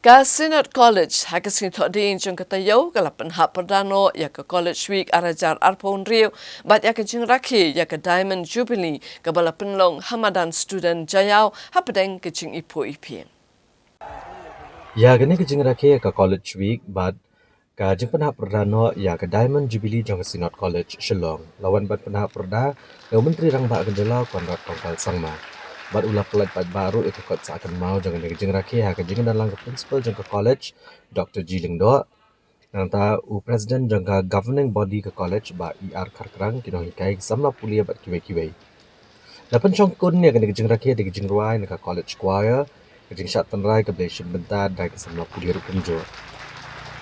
Ka Synod College hakasin thodin jong katayo kala Pynhap Pyrda ya ka College Week arajar arpon rio bat ya ka jing rakhi ya ka Diamond Jubilee ka bala penlong Hamadan student jayau hapadeng ka jing ipo ipien. Ya gani ka jing rakhi ka College Week bat ka jing Pynhap Pyrda ya ka Diamond Jubilee jong ka Synod College Shillong lawan bat Pynhap Pyrda ya menteri rang ba kendela konrat kongkal sangma. Bat ulah pelat bat baru ikut seakan mau jangan jing rakhi ha ka jing dalang ka principal jong ka college Dr. Jiling do nanta u president jong ka governing body ka college ba karkrang kino hikai samla pulia bat kiwe dapan chong kun ya kan jing rakhi de jing ruai ka college choir ka jing shat tanrai ka blation bentar dai ka samla pulia ru kunjo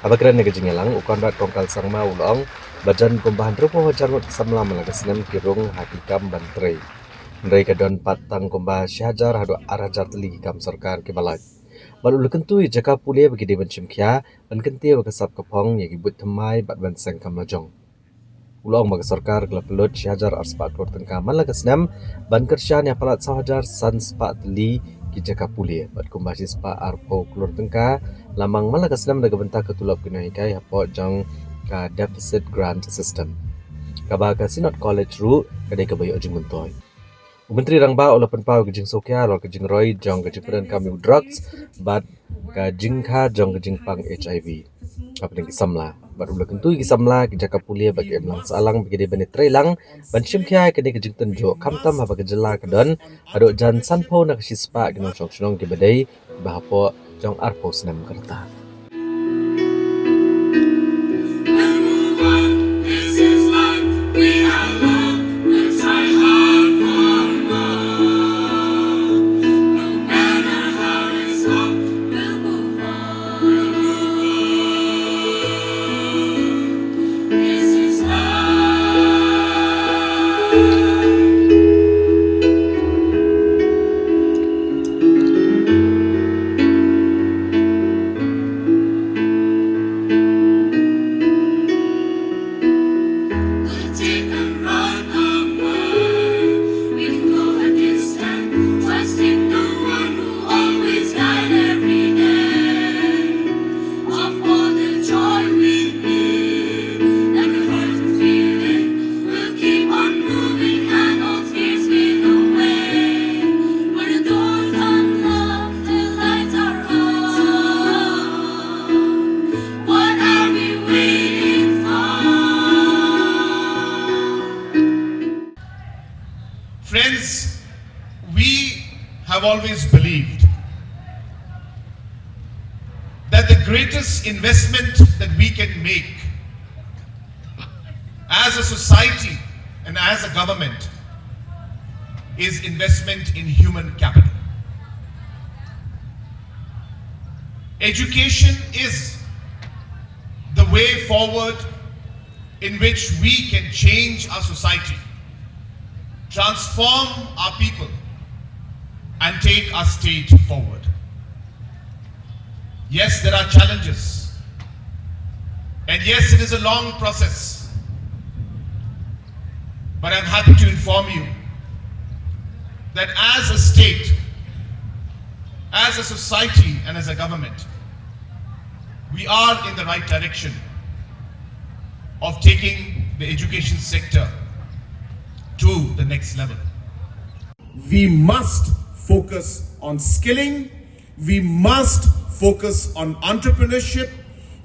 abakran ka jing elang u konrat kongkal sangma ulong bajan kumbahan rupo wajar mot samla malaga senam kirung hakikam bantrei Mereka don patang kumba syajar hadu arajar teligi kam sarkar ke balai. Baru lekentui jaka pulia bagi dia bencim kia, ban kenti wa kesap kepong yang ibut temai bat ban seng kam lajong. Ulang bagi sarkar kelap pelut syajar arspat klor tengka malah kesnam, ban kersyan yang palat sahajar san spak teli ki jaka pulia. Bat kumba sispa arpo klor tengka, lamang malah kesnam daga bentak ketulap kena hikai hapot jang ka deficit grant system. Kabah ka Synod College ru, kadai kabayo jing mentoy. Menteri rang ba ola penpau ke jing sokya lo ke jing roi jong ke jing kami drugs bat ke jing kha jong ke jing pang HIV apa ding kisamla bat ulah kentui kisamla ke jaka pulia bagi emlang salang bagi dia bene trelang ban sim kya ke jing tenjo kamtam ha bagi jela ke don ado jan sanpo nak sispa ke nong chong ke badai bahapo jong arpo senam kerta. Friends, we have always believed that the greatest investment that we can make as a society and as a government is investment in human capital. Education is the way forward in which we can change our society, transform our people, and take our state forward. Yes, there are challenges, and yes, it is a long process, but I'm happy to inform you that as a state, as a society, and as a government, we are in the right direction of taking the education sector to the next level. We must focus on skilling, we must focus on entrepreneurship,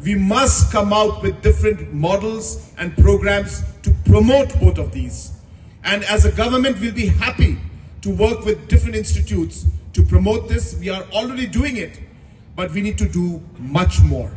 we must come out with different models and programs to promote both of these. And as a government, we'll be happy to work with different institutes to promote this. We are already doing it, but we need to do much more.